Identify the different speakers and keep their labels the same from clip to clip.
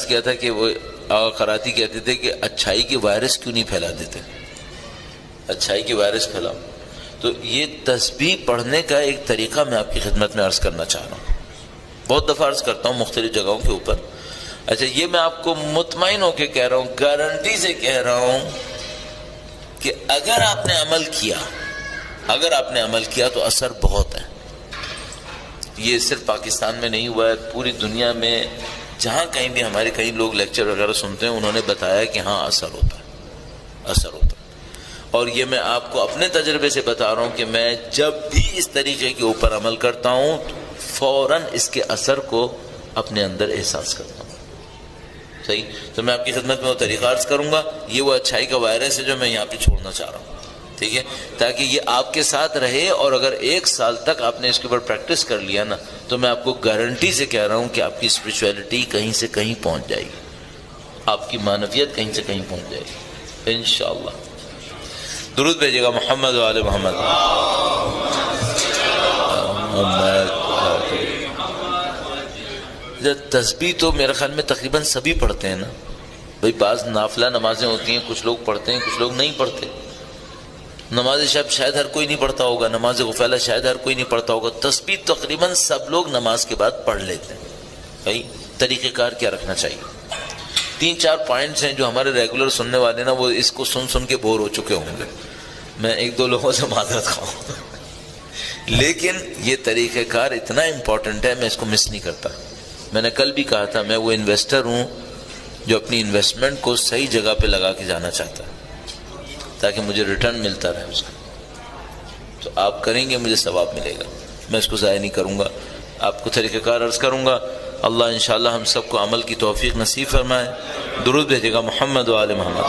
Speaker 1: عرض کیا تھا کہ وہ آقا قراتی کہتے تھے کہ اچھائی کی وائرس کیوں نہیں پھیلا دیتے، اچھائی کی وائرس پھیلاؤ. تو یہ تسبیح پڑھنے کا ایک طریقہ میں آپ کی خدمت میں عرض کرنا چاہ رہا ہوں. بہت دفعہ عرض کرتا ہوں مختلف جگہوں کے اوپر. اچھا یہ میں آپ کو مطمئن ہو کے کہہ رہا ہوں، گارنٹی سے کہہ رہا ہوں کہ اگر آپ نے عمل کیا تو اثر بہت ہے. یہ صرف پاکستان میں نہیں ہوا ہے، پوری دنیا میں جہاں کہیں بھی ہمارے کئی لوگ لیکچر وغیرہ سنتے ہیں انہوں نے بتایا کہ ہاں اثر ہوتا ہے. اور یہ میں آپ کو اپنے تجربے سے بتا رہا ہوں کہ میں جب بھی اس طریقے کے اوپر عمل کرتا ہوں فوراً اس کے اثر کو اپنے اندر احساس کرتا ہوں. صحیح. تو میں آپ کی خدمت میں وہ طریقہ عرض کروں گا. یہ وہ اچھائی کا وائرس ہے جو میں یہاں پہ چھوڑنا چاہ رہا ہوں، ٹھیک ہے، تاکہ یہ آپ کے ساتھ رہے. اور اگر 1 سال تک آپ نے اس کے اوپر پریکٹس کر لیا نا تو میں آپ کو گارنٹی سے کہہ رہا ہوں کہ آپ کی اسپرچویلٹی کہیں سے کہیں پہنچ جائے گی، آپ کی معنویت کہیں سے کہیں پہنچ جائے گی انشاءاللہ. درود بھیجیے گا محمد و آل محمد. تسبیح تو میرے خیال میں تقریباً سبھی پڑھتے ہیں نا بھئی. بعض نافلہ نمازیں ہوتی ہیں، کچھ لوگ پڑھتے ہیں کچھ لوگ نہیں پڑھتے. نماز شب شاید ہر کوئی نہیں پڑھتا ہوگا، نماز غفلہ شاید ہر کوئی نہیں پڑھتا ہوگا. تسبیح تقریباً سب لوگ نماز کے بعد پڑھ لیتے ہیں. بھائی طریقہ کار کیا رکھنا چاہیے؟ 3-4 پوائنٹس ہیں جو ہمارے ریگولر سننے والے نا وہ اس کو سن کے بور ہو چکے ہوں گے. میں 1-2 لوگوں سے معذرت خواہوں لیکن یہ طریقہ کار اتنا امپورٹنٹ ہے، میں اس کو مس نہیں کرتا. میں نے کل بھی کہا تھا میں وہ انویسٹر ہوں جو اپنی انویسٹمنٹ کو صحیح جگہ پہ لگا کے جانا چاہتا ہے تاکہ مجھے ریٹرن ملتا رہے اس کا. تو آپ کریں گے مجھے ثواب ملے گا، میں اس کو ضائع نہیں کروں گا. آپ کو طریقہ کار عرض کروں گا. اللہ انشاءاللہ ہم سب کو عمل کی توفیق نصیب فرمائے. درود بھیجے گا محمد و آل محمد.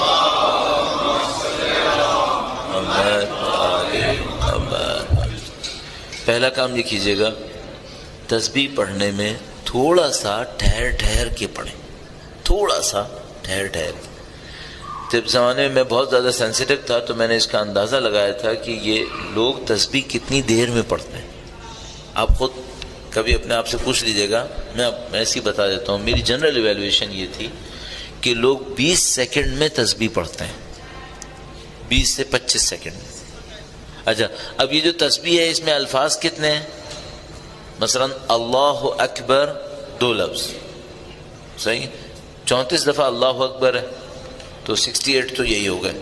Speaker 1: پہلا کام یہ کیجیے گا، تسبیح پڑھنے میں تھوڑا سا ٹھہر کے پڑھیں، تھوڑا سا ٹھہر کے. جب زمانے میں میں بہت زیادہ سینسیٹیو تھا تو میں نے اس کا اندازہ لگایا تھا کہ یہ لوگ تسبیح کتنی دیر میں پڑھتے ہیں. آپ خود کبھی اپنے آپ سے پوچھ لیجئے گا. میں ایسے ہی بتا دیتا ہوں، میری جنرل ایویلویشن یہ تھی کہ لوگ 20 سیکنڈ میں تسبیح پڑھتے ہیں، 20 سے 25 سیکنڈ میں. اچھا اب یہ جو تسبیح ہے اس میں الفاظ کتنے ہیں؟ مثلا اللہ اکبر 2 لفظ، صحیح، 34 دفعہ اللہ اکبر ہے تو 68 تو یہی ہو گئے.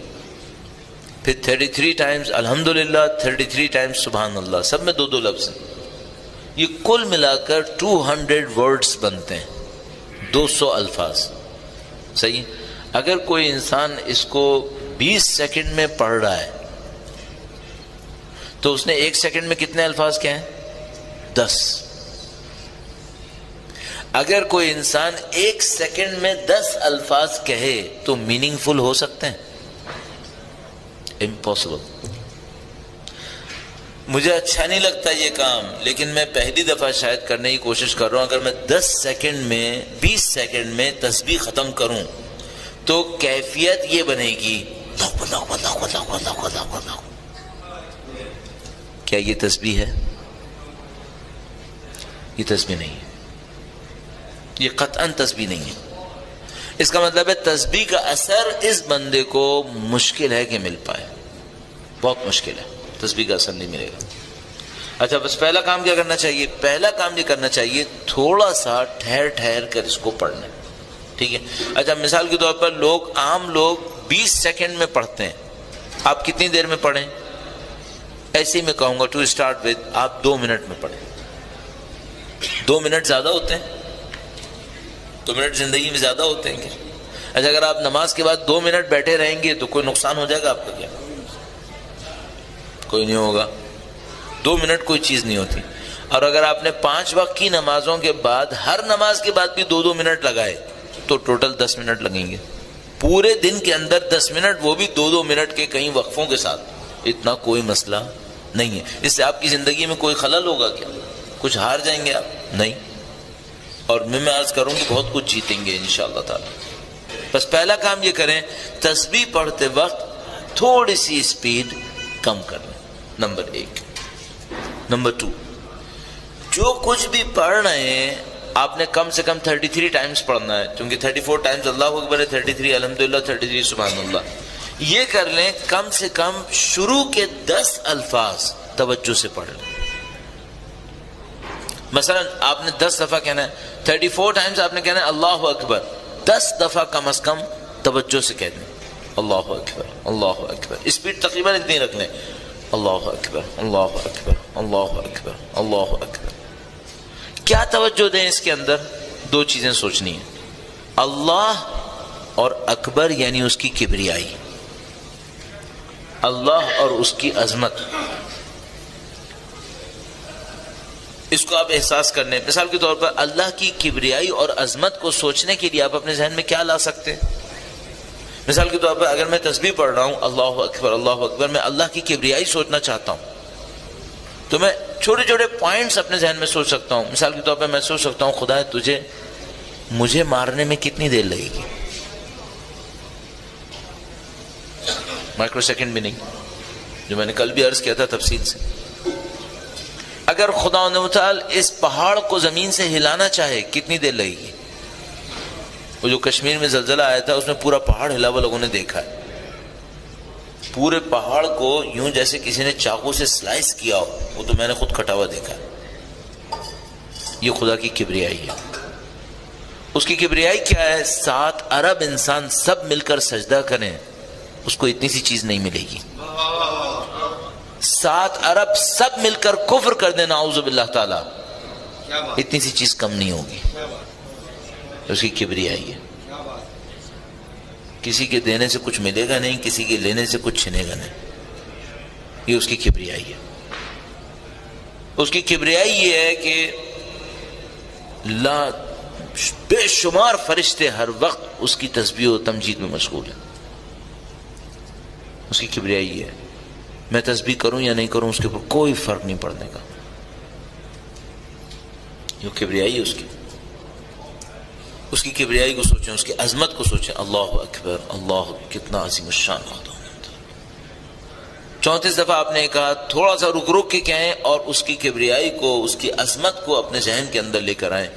Speaker 1: پھر 33 ٹائمز الحمدللہ، 33 ٹائمز سبحان اللہ، سب میں 2 لفظ ہیں. یہ کل ملا کر 200 ورڈز بنتے ہیں، 200 الفاظ. صحیح. اگر کوئی انسان اس کو 20 سیکنڈ میں پڑھ رہا ہے تو اس نے 1 سیکنڈ میں کتنے الفاظ کہے ہیں؟ 10. اگر کوئی انسان 1 سیکنڈ میں 10 الفاظ کہے تو میننگ فل ہو سکتے ہیں؟ امپاسبل. مجھے اچھا نہیں لگتا یہ کام، لیکن میں پہلی دفعہ شاید کرنے کی کوشش کر رہا ہوں. اگر میں 10 سیکنڈ میں 20 سیکنڈ میں تسبیح ختم کروں تو کیفیت یہ بنے گی. کیا یہ تسبیح ہے؟ یہ تسبیح نہیں ہے، یہ قطعاً تسبیح نہیں ہے. اس کا مطلب ہے تسبیح کا اثر اس بندے کو مشکل ہے کہ مل پائے، بہت مشکل ہے، تسبیح کا اثر نہیں ملے گا. اچھا بس پہلا کام کیا کرنا چاہیے؟ پہلا کام یہ کرنا چاہیے تھوڑا سا ٹھہر کر اس کو پڑھنا، ٹھیک ہے. اچھا مثال کے طور پر عام لوگ 20 سیکنڈ میں پڑھتے ہیں، آپ کتنی دیر میں پڑھیں؟ ایسے ہی میں کہوں گا ٹو اسٹارٹ ود آپ 2 منٹ میں پڑھیں. 2 منٹ زیادہ ہوتے ہیں؟ 2 منٹ زندگی میں زیادہ ہوتے ہیں کیا؟ اچھا اگر آپ نماز کے بعد 2 منٹ بیٹھے رہیں گے تو کوئی نقصان ہو جائے گا آپ کا کیا؟ کوئی نہیں ہوگا. 2 منٹ کوئی چیز نہیں ہوتی. اور اگر آپ نے 5 وقت کی نمازوں کے بعد ہر نماز کے بعد بھی 2 منٹ لگائے تو ٹوٹل 10 منٹ لگیں گے. پورے دن کے اندر 10 منٹ، وہ بھی 2 منٹ کے کئی وقفوں کے ساتھ. اتنا کوئی مسئلہ نہیں ہے. اس سے آپ کی زندگی میں کوئی خلل ہوگا کیا؟ کچھ ہار جائیں گے آپ؟ نہیں. اور میں عرض کروں کہ بہت کچھ جیتیں گے انشاءاللہ تعالی. بس پہلا کام یہ کریں، تسبیح پڑھتے وقت تھوڑی سی اسپیڈ کم کریں، نمبر 1. نمبر 2، جو کچھ بھی پڑھ رہے ہیں آپ نے کم سے کم 33 ٹائمز پڑھنا ہے، کیونکہ 34 ٹائمز اللہ اکبر ہے، 33 الحمدللہ، 33 سبحان اللہ. یہ کر لیں، کم سے کم شروع کے 10 الفاظ توجہ سے پڑھ لیں. مثلا آپ نے 10 دفعہ کہنا ہے، 34 ٹائمز آپ نے کہنا ہے اللہ اکبر، 10 دفعہ کم از کم توجہ سے کہہ دیں اللہ اکبر اللہ اکبر. اسپیڈ تقریباً اتنی رکھ لیں، اللہ اکبر اللہ اکبر اللہ اکبر اللہ اکبر. کیا توجہ دیں اس کے اندر؟ 2 چیزیں سوچنی ہیں، اللہ اور اکبر یعنی اس کی کبریائی، اللہ اور اس کی عظمت. اس کو آپ احساس کرنے، مثال کے طور پر اللہ کی کبریائی اور عظمت کو سوچنے کے لیے آپ اپنے ذہن میں کیا لا سکتے ہیں؟ مثال کے طور پر اگر میں تسبیح پڑھ رہا ہوں اللہ اکبر، میں اللہ کی کبریائی سوچنا چاہتا ہوں تو میں چھوٹے چھوٹے پوائنٹس اپنے ذہن میں سوچ سکتا ہوں. مثال کے طور پر میں سوچ سکتا ہوں خدا تجھے مجھے مارنے میں کتنی دیر لگے گی؟ مائکرو سیکنڈ بھی نہیں، جو میں نے کل بھی عرض کیا تھا تفصیل سے. اگر خدا متعال اس پہاڑ کو زمین سے ہلانا چاہے کتنی دیر لگے گی؟ وہ جو کشمیر میں زلزلہ آیا تھا اس میں پورا پہاڑ ہلا ہوا لوگوں نے دیکھا ہے. پورے پہاڑ کو یوں جیسے کسی نے چاقو سے سلائس کیا ہو، وہ تو میں نے خود کٹا ہوا دیکھا ہے. یہ خدا کی کبریائی ہے. اس کی کبریائی کیا ہے؟ 7 ارب انسان سب مل کر سجدہ کریں، اس کو اتنی سی چیز نہیں ملے گی. 7 ارب سب مل کر کفر کر دینا اعوذ باللہ تعالی، اتنی سی چیز کم نہیں ہوگی. اس کی کبریائی ہے. کسی کے دینے سے کچھ ملے گا نہیں، کسی کے لینے سے کچھ چھنے گا نہیں. یہ اس کی کبریائی ہے. اس کی کبریائی یہ ہے کہ بے شمار فرشتے ہر وقت اس کی تسبیح و تمجید میں مشغول ہیں. اس کی کبریائی یہ ہے. میں تسبیح کروں یا نہیں کروں اس کے اوپر کوئی فرق نہیں پڑنے کا. یہ کبریائی ہے اس کی. اس کی کبریائی کو سوچیں، اس کی عظمت کو سوچیں. اللہ اکبر اللہ، کتنا عظیم الشان خدا. 34 دفعہ آپ نے کہا، تھوڑا سا رک رک کے کہیں اور اس کی کبریائی کو، اس کی عظمت کو اپنے ذہن کے اندر لے کر آئیں.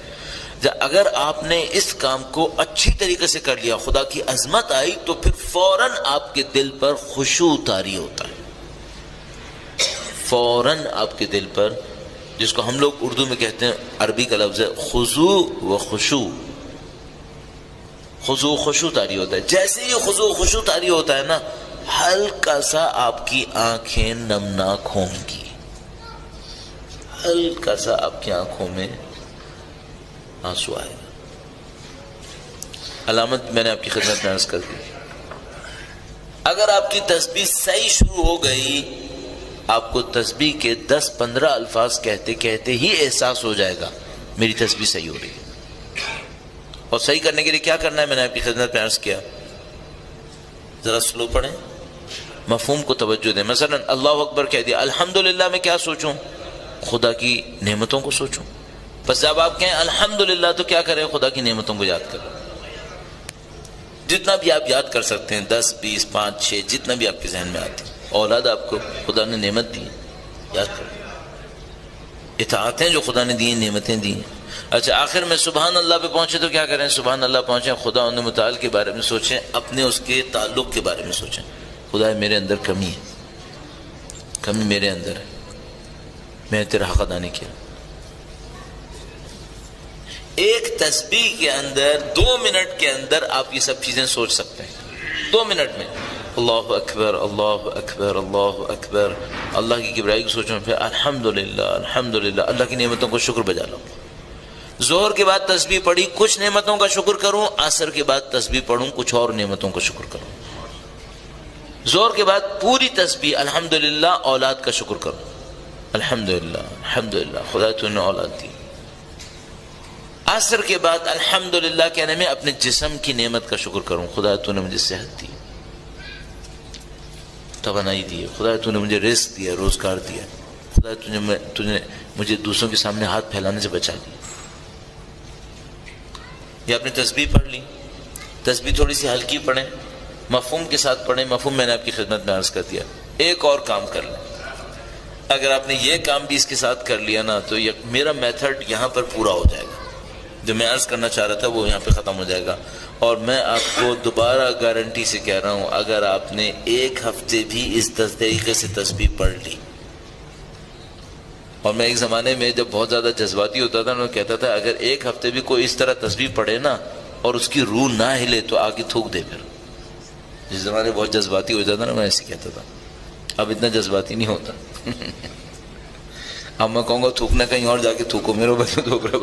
Speaker 1: اگر آپ نے اس کام کو اچھی طریقے سے کر لیا، خدا کی عظمت آئی، تو پھر فوراً آپ کے دل پر خشوع طاری ہوتا ہے. فوراً آپ کے دل پر، جس کو ہم لوگ اردو میں کہتے ہیں، عربی کا لفظ ہے خضوع و خشوع. خضوع خشوع طاری ہوتا ہے. جیسے یہ خضوع خشوع طاری ہوتا ہے نا، ہلکا سا آپ کی آنکھیں نمناک ہوں گی. ہلکا سا آپ کی آنکھوں میں آنسو آئے گا. علامت میں نے آپ کی خدمت میں عرض کر دی. اگر آپ کی تسبیح صحیح شروع ہو گئی، آپ کو تسبیح کے 10-15 الفاظ کہتے کہتے ہی احساس ہو جائے گا میری تسبیح صحیح ہو رہی ہے. اور صحیح کرنے کے لیے کیا کرنا ہے میں نے آپ کی خدمت میں عرض کیا. ذرا سلو پڑھیں، مفہوم کو توجہ دیں. مثلا اللہ اکبر کہہ دیا، الحمدللہ میں کیا سوچوں؟ خدا کی نعمتوں کو سوچوں. بس جب آپ کہیں الحمدللہ تو کیا کریں؟ خدا کی نعمتوں کو یاد کریں. جتنا بھی آپ یاد کر سکتے ہیں، 10 20 5 6 جتنا بھی آپ کے ذہن میں آتے ہیں. اولاد آپ کو خدا نے نعمت دی، یاد کریں. اطاعتیں جو خدا نے دی، نعمتیں دی. اچھا آخر میں سبحان اللہ پہ پہنچے تو کیا کریں؟ سبحان اللہ پہنچے، خدا ان متعال کے بارے میں سوچیں، اپنے اس کے تعلق کے بارے میں سوچیں. خدا میرے اندر کمی ہے، کمی میرے اندر ہے، میں تیرا حق ادا نہیں کیا. ایک تسبیح کے اندر 2 منٹ کے اندر آپ یہ سب چیزیں سوچ سکتے ہیں. 2 منٹ میں اللہ اکبر اللہ اکبر اللہ اکبر، اللہ کی کبریائی کو سوچوں، پھر الحمدللہ الحمدللہ، اللہ کی نعمتوں کو شکر بجا لو. ظہر کے بعد تسبیح پڑھی، کچھ نعمتوں کا شکر کروں. عصر کے بعد تسبیح پڑھوں، کچھ اور نعمتوں کا شکر کروں. ظہر کے بعد پوری تسبیح الحمدللہ، اولاد کا شکر کروں. الحمدللہ الحمدللہ خدا تو نے اولاد دی. عصر کے بعد الحمدللہ کہنے میں اپنے جسم کی نعمت کا شکر کروں. خدا تو نے مجھے صحت دی، توانائی دی، خدا تو نے مجھے رزق دیا، روزگار دیا، خدا تو نے مجھے دوسروں کے سامنے ہاتھ پھیلانے سے بچا دیا. یہ آپ نے تسبیح پڑھ لی. تسبیح تھوڑی سی ہلکی پڑھیں، مفہوم کے ساتھ پڑھیں. مفہوم میں نے آپ کی خدمت میں عرض کر دیا. ایک اور کام کر لیں. اگر آپ نے یہ کام بھی اس کے ساتھ کر لیا نا، تو میرا میتھڈ یہاں پر پورا ہو جائے گا. جو میں عرض کرنا چاہ رہا تھا وہ یہاں پہ ختم ہو جائے گا. اور میں آپ کو دوبارہ گارنٹی سے کہہ رہا ہوں، اگر آپ نے ایک ہفتے بھی اس طریقے سے تسبیح پڑھ لی، اور میں ایک زمانے میں جب بہت زیادہ جذباتی ہوتا تھا میں کہتا تھا اگر ایک ہفتے بھی کوئی اس طرح تسبیح پڑھے نا اور اس کی روح نہ ہلے تو آگے تھوک دے. پھر جس زمانے بہت جذباتی ہو جاتا نا میں ایسے کہتا تھا، اب اتنا جذباتی نہیں ہوتا. اب میں کہوں گا تھوکنا کہیں اور جا کے تھوکو، میرے بچوں تھوک رہے،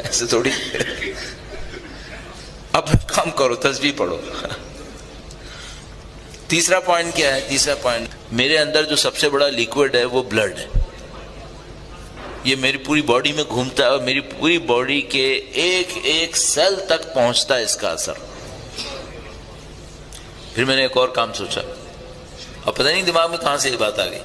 Speaker 1: ایسے تھوڑی. اپنا کام کرو، تسبیح پڑھو. تیسرا پوائنٹ کیا ہے؟ تیسرا پوائنٹ، میرے اندر جو سب سے بڑا لیکوڈ ہے وہ بلڈ ہے. یہ میری پوری باڈی میں گھومتا ہے اور میری پوری باڈی کے ایک ایک سیل تک پہنچتا ہے اس کا اثر. پھر میں نے ایک اور کام سوچا، اب پتہ نہیں دماغ میں کہاں سے یہ بات آ گئی.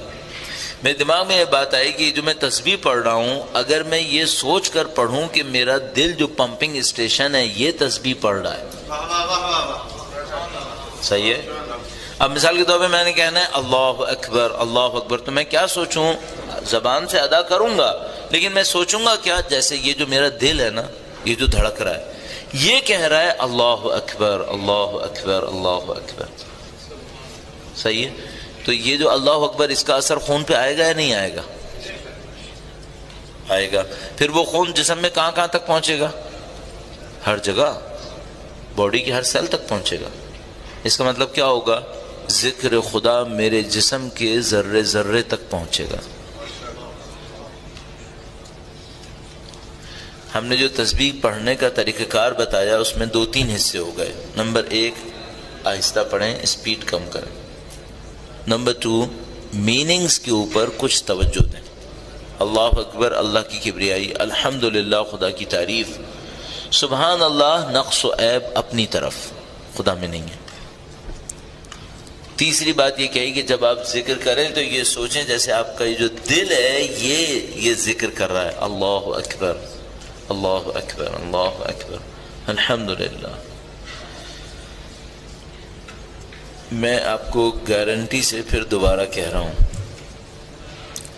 Speaker 1: میرے دماغ میں یہ بات آئی کہ جو میں تسبیح پڑھ رہا ہوں، اگر میں یہ سوچ کر پڑھوں کہ میرا دل جو پمپنگ اسٹیشن ہے یہ تسبیح پڑھ رہا ہے. صحیح ہے. اب مثال کے طور پہ میں نے کہنا ہے اللہ اکبر اللہ اکبر، تو میں کیا سوچوں؟ زبان سے ادا کروں گا لیکن میں سوچوں گا کیا؟ جیسے یہ جو میرا دل ہے نا، یہ جو دھڑک رہا ہے یہ کہہ رہا ہے اللہ اکبر اللہ اکبر اللہ اکبر. صحیح ہے. تو یہ جو اللہ اکبر اس کا اثر خون پہ آئے گا یا نہیں آئے گا؟ آئے گا. پھر وہ خون جسم میں کہاں کہاں تک پہنچے گا؟ ہر جگہ، باڈی کے ہر سیل تک پہنچے گا. اس کا مطلب کیا ہوگا؟ ذکر خدا میرے جسم کے ذرے ذرے تک پہنچے گا. ہم نے جو تسبیح پڑھنے کا طریقہ کار بتایا اس میں 2-3 حصے ہو گئے. نمبر 1، آہستہ پڑھیں، اسپیڈ کم کریں. نمبر 2، میننگز کے اوپر کچھ توجہ دیں. اللہ اکبر اللہ کی کبریائی، الحمدللہ خدا کی تعریف، سبحان اللہ نقص و عیب اپنی طرف، خدا میں نہیں ہے. تیسری بات یہ کہی کہ جب آپ ذکر کریں تو یہ سوچیں جیسے آپ کا یہ جو دل ہے یہ ذکر کر رہا ہے، اللہ اکبر اللہ اکبر اللہ اکبر الحمدللہ. میں آپ کو گارنٹی سے پھر دوبارہ کہہ رہا ہوں،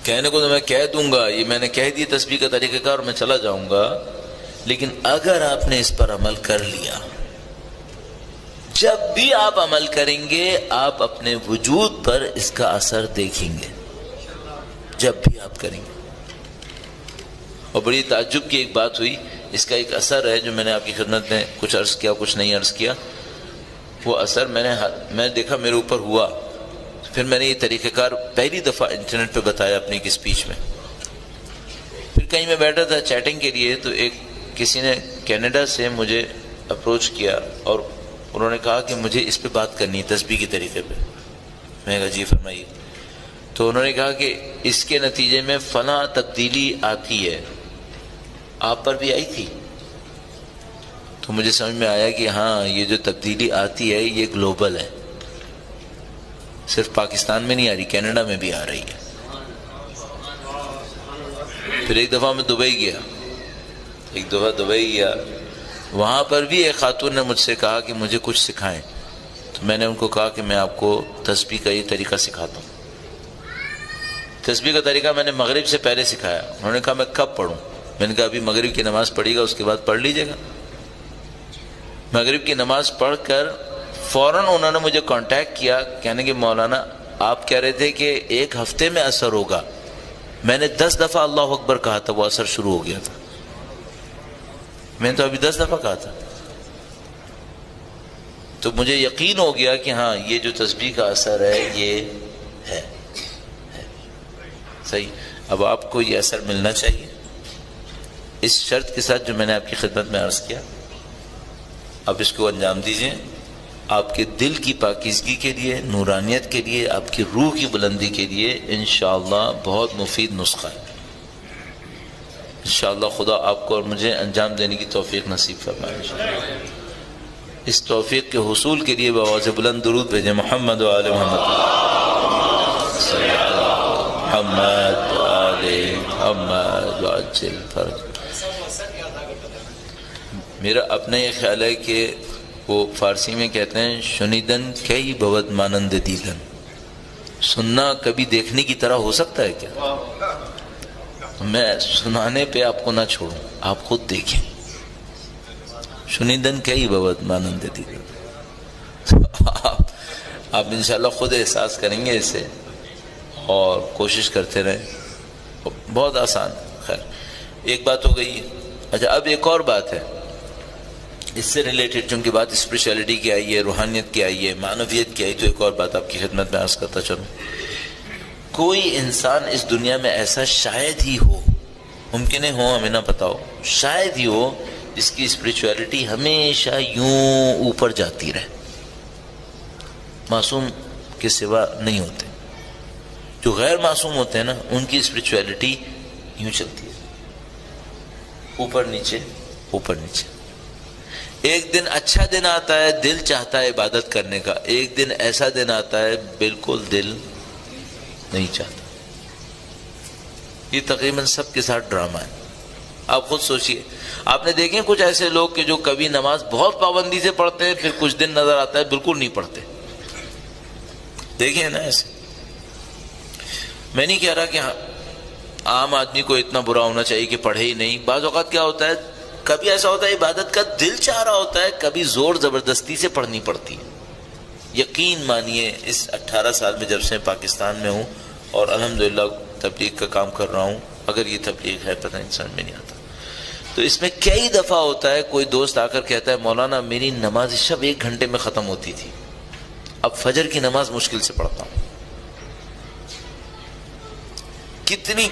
Speaker 1: کہنے کو تو میں کہہ دوں گا، یہ میں نے کہہ دی تسبیح کا طریقہ کار، میں چلا جاؤں گا، لیکن اگر آپ نے اس پر عمل کر لیا، جب بھی آپ عمل کریں گے آپ اپنے وجود پر اس کا اثر دیکھیں گے، جب بھی آپ کریں گے. اور بڑی تعجب کی ایک بات ہوئی، اس کا ایک اثر ہے جو میں نے آپ کی خدمت میں کچھ عرض کیا کچھ نہیں عرض کیا. وہ اثر میں دیکھا میرے اوپر ہوا. پھر میں نے یہ طریقہ کار پہلی دفعہ انٹرنیٹ پہ بتایا اپنی ایک اسپیچ میں. پھر کہیں میں بیٹھا تھا چیٹنگ کے لیے تو کسی نے کینیڈا سے مجھے اپروچ کیا اور انہوں نے کہا کہ مجھے اس پہ بات کرنی ہے تسبیح کے طریقے پہ. میں نے کہا جی فرمائیے. تو انہوں نے کہا کہ اس کے نتیجے میں فلاں تبدیلی آتی ہے، آپ پر بھی آئی تھی؟ تو مجھے سمجھ میں آیا کہ ہاں یہ جو تبدیلی آتی ہے یہ گلوبل ہے، صرف پاکستان میں نہیں آ رہی، کینیڈا میں بھی آ رہی ہے. پھر ایک دفعہ میں دبئی گیا، وہاں پر بھی ایک خاتون نے مجھ سے کہا کہ مجھے کچھ سکھائیں. تو میں نے ان کو کہا کہ میں آپ کو تسبیح کا یہ طریقہ سکھاتا ہوں. تسبیح کا طریقہ میں نے مغرب سے پہلے سکھایا. انہوں نے کہا میں کب پڑھوں؟ میں نے کہا ابھی مغرب کی نماز پڑھی گا اس کے بعد پڑھ لیجیے گا. مغرب کی نماز پڑھ کر فوراً انہوں نے مجھے کانٹیکٹ کیا، کہنے کہ مولانا آپ کہہ رہے تھے کہ ایک ہفتے میں اثر ہوگا. میں نے 10 دفعہ اللہ اکبر کہا تھا، وہ اثر شروع ہو گیا تھا. میں نے تو ابھی 10 دفعہ کہا تھا. تو مجھے یقین ہو گیا کہ ہاں یہ جو تسبیح کا اثر ہے یہ ہے صحیح. اب آپ کو یہ اثر ملنا چاہیے اس شرط کے ساتھ جو میں نے آپ کی خدمت میں عرض کیا. اب اس کو انجام دیجئے. آپ کے دل کی پاکیزگی کے لیے، نورانیت کے لیے، آپ کی روح کی بلندی کے لیے انشاءاللہ بہت مفید نسخہ ہے. انشاءاللہ خدا آپ کو اور مجھے انجام دینے کی توفیق نصیب فرمائے. اس توفیق کے حصول کے لیے بآواز بلند درود بھیجیں. محمد و آل محمد محمد و آل محمد وعجل فرج. میرا اپنا یہ خیال ہے کہ وہ فارسی میں کہتے ہیں شنیدن کئی بود مانند دیدن. سننا کبھی دیکھنے کی طرح ہو سکتا ہے کیا؟ میں سنانے پہ آپ کو نہ چھوڑوں، آپ خود دیکھیں. شنیدن کئی بہت مانند دیتی. آپ انشاءاللہ خود احساس کریں گے اسے اور کوشش کرتے رہیں. بہت آسان. خیر ایک بات ہو گئی. اچھا اب ایک اور بات ہے اس سے ریلیٹڈ، چونکہ بات اسپریچولیٹی کی آئی ہے، روحانیت کی آئی ہے، معنویت کی آئی، تو ایک اور بات آپ کی خدمت میں عرض کرتا چلوں. کوئی انسان اس دنیا میں ایسا شاید ہی ہو، ممکن ہے ہو، ہمیں نہ پتہ ہو، شاید ہی ہو جس کی اسپریچولیٹی ہمیشہ یوں اوپر جاتی رہے. معصوم کے سوا نہیں ہوتے. جو غیر معصوم ہوتے ہیں نا ان کی اسپریچولیٹی یوں چلتی ہے، اوپر نیچے اوپر نیچے. ایک دن اچھا دن آتا ہے، دل چاہتا ہے عبادت کرنے کا، ایک دن ایسا دن آتا ہے بالکل دل نہیں چاہتا. یہ تقریباً سب کے ساتھ ڈرامہ ہے. آپ خود سوچئے، آپ نے دیکھیں کچھ ایسے لوگ کہ جو کبھی نماز بہت پابندی سے پڑھتے ہیں، پھر کچھ دن نظر آتا ہے بالکل نہیں پڑھتے. دیکھیں نا ایسے. میں نہیں کہہ رہا کہ عام آدمی کو اتنا برا ہونا چاہیے کہ پڑھے ہی نہیں. بعض اوقات کیا ہوتا ہے، کبھی ایسا ہوتا ہے عبادت کا دل چاہ رہا ہوتا ہے، کبھی زور زبردستی سے پڑھنی پڑتی ہے. یقین مانیے اس 18 سال میں جب سے پاکستان میں ہوں اور الحمدللہ تبلیغ کا کام کر رہا ہوں، اگر یہ تبلیغ ہے پتہ انسان میں نہیں آتا، تو اس میں کئی دفعہ ہوتا ہے کوئی دوست آ کر کہتا ہے مولانا میری نماز شب 1 گھنٹے میں ختم ہوتی تھی، اب فجر کی نماز مشکل سے پڑھتا ہوں.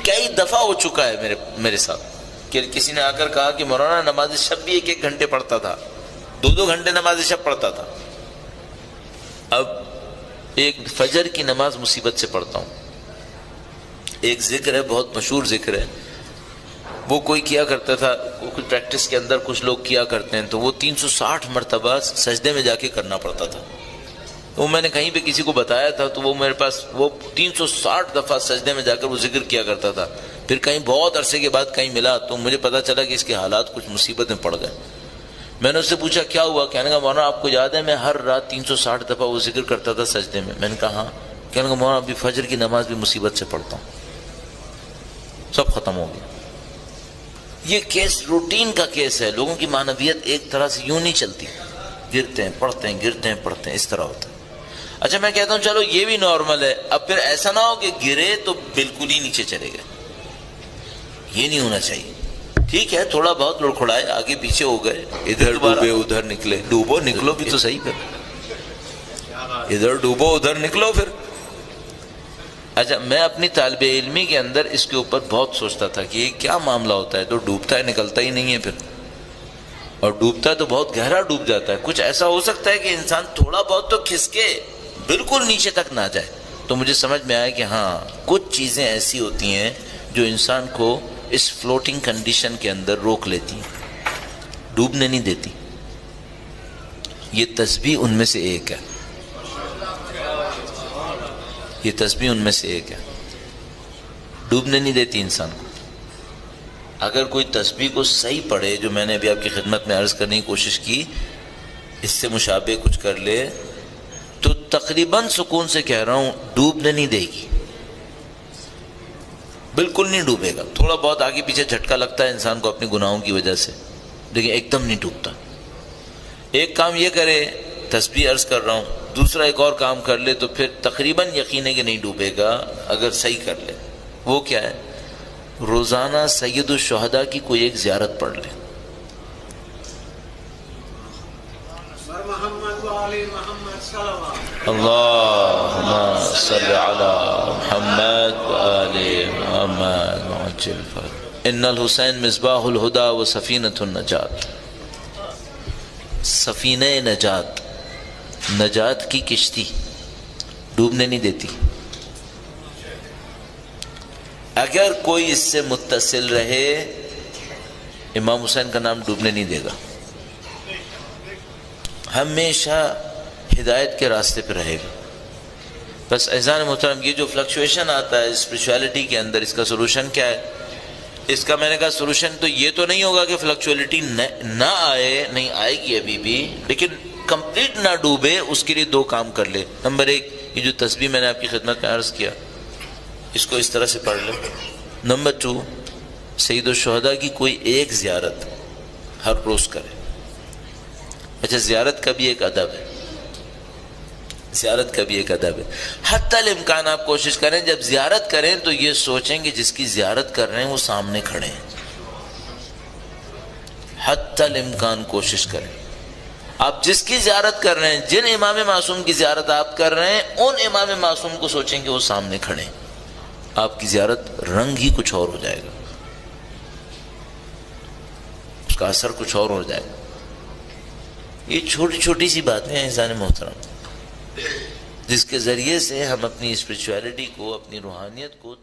Speaker 1: کئی دفعہ ہو چکا ہے میرے ساتھ کہ کسی نے آ کر کہا کہ مولانا نماز شب بھی 1 گھنٹے پڑھتا تھا، 2 گھنٹے نماز شب پڑھتا تھا، اب ایک فجر کی نماز مصیبت سے پڑھتا ہوں. ایک ذکر ہے بہت مشہور ذکر ہے، وہ کوئی کیا کرتا تھا، کچھ پریکٹس کے اندر کچھ لوگ کیا کرتے ہیں، تو وہ 360 مرتبہ سجدے میں جا کے کرنا پڑتا تھا. وہ میں نے کہیں پہ کسی کو بتایا تھا تو وہ میرے پاس وہ 360 دفعہ سجدے میں جا کر وہ ذکر کیا کرتا تھا. پھر کہیں بہت عرصے کے بعد کہیں ملا تو مجھے پتا چلا کہ اس کے حالات کچھ مصیبت میں پڑ گئے. میں نے اس سے پوچھا کیا ہوا؟ کہنے کا مولانا آپ کو یاد ہے میں ہر رات 360 دفعہ وہ ذکر کرتا تھا سجدے میں. میں نے کہا ہاں. کہنے کا مولانا ابھی فجر کی نماز بھی مصیبت سے پڑھتا ہوں، سب ختم ہو گیا. یہ کیس روٹین کا کیس ہے. لوگوں کی معنویت ایک طرح سے یوں نہیں چلتی، گرتے ہیں پڑھتے ہیں، گرتے ہیں پڑھتے ہیں، اس طرح ہوتا ہے. اچھا میں کہتا ہوں چلو یہ بھی نارمل ہے. اب پھر ایسا نہ ہو کہ گرے تو بالکل ہی نیچے چلے گئے، یہ نہیں ہونا چاہیے. ٹھیک ہے تھوڑا بہت لڑکھڑائے، آگے پیچھے ہو گئے، ادھر ڈوبے ادھر نکلے. ڈوبو نکلو بھی تو صحیح، پھر ادھر ڈوبو ادھر نکلو پھر. اچھا میں اپنی طالب علمی کے اندر اس کے اوپر بہت سوچتا تھا کہ یہ کیا معاملہ ہوتا ہے، تو ڈوبتا ہے نکلتا ہی نہیں ہے پھر، اور ڈوبتا ہے تو بہت گہرا ڈوب جاتا ہے. کچھ ایسا ہو سکتا ہے کہ انسان تھوڑا بہت تو کھسکے بالکل نیچے تک نہ جائے. تو مجھے سمجھ میں آیا کہ ہاں کچھ چیزیں ایسی ہوتی ہیں جو انسان کو اس فلوٹنگ کنڈیشن کے اندر روک لیتی ہیں، ڈوبنے نہیں دیتی. یہ تسبیح ان میں سے ایک ہے، یہ تسبیح ان میں سے ایک ہے، ڈوبنے نہیں دیتی انسان کو. اگر کوئی تسبیح کو صحیح پڑھے، جو میں نے ابھی آپ کی خدمت میں عرض کرنے کی کوشش کی، اس سے مشابہ کچھ کر لے تو تقریباً سکون سے کہہ رہا ہوں ڈوبنے نہیں دے گی، بالکل نہیں ڈوبے گا. تھوڑا بہت آگے پیچھے جھٹکا لگتا ہے انسان کو اپنے گناہوں کی وجہ سے، لیکن ایک دم نہیں ڈوبتا. ایک کام یہ کرے، تسبیح عرض کر رہا ہوں، دوسرا ایک اور کام کر لے تو پھر تقریباً یقین ہے کہ نہیں ڈوبے گا اگر صحیح کر لے. وہ کیا ہے؟ روزانہ سید الشہداء کی کوئی ایک زیارت پڑھ لے. اللہم صل علی محمد وآل محمد وعجل فرج. ان الحسین مصباح الہدی و سفینۃ النجات. سفینہ نجات، نجات کی کشتی، ڈوبنے نہیں دیتی. اگر کوئی اس سے متصل رہے، امام حسین کا نام ڈوبنے نہیں دے گا، ہمیشہ ہدایت کے راستے پہ رہے گا. بس اذان محترم، یہ جو فلکچویشن آتا ہے اسپریچولیٹی کے اندر، اس کا سولوشن کیا ہے؟ اس کا میں نے کہا سولوشن تو یہ تو نہیں ہوگا کہ فلکچولیٹی نہ آئے، نہیں آئے گی ابھی بھی، لیکن کمپلیٹ نہ ڈوبے. اس کے لیے 2 کام کر لے. نمبر 1، یہ جو تسبیح میں نے آپ کی خدمت میں عرض کیا، اس کو اس طرح سے پڑھ لے. نمبر 2، سید الشہداء کی کوئی ایک زیارت ہر روز کرے. اچھا زیارت کا بھی ایک ادب ہے، زیارت کا بھی ایک ادب ہے. حتی الامکان آپ کوشش کریں جب زیارت کریں تو یہ سوچیں کہ جس کی زیارت کر رہے ہیں وہ سامنے کھڑے ہیں. حتی الامکان کوشش کریں آپ جس کی زیارت کر رہے ہیں، جن امام معصوم کی زیارت آپ کر رہے ہیں، ان امام معصوم کو سوچیں کہ وہ سامنے کھڑے ہیں. آپ کی زیارت رنگ ہی کچھ اور ہو جائے گا، اس کا اثر کچھ اور ہو جائے گا. یہ چھوٹی چھوٹی سی باتیں ہیں انسان محترم، جس کے ذریعے سے ہم اپنی اسپرچویلٹی کو، اپنی روحانیت کو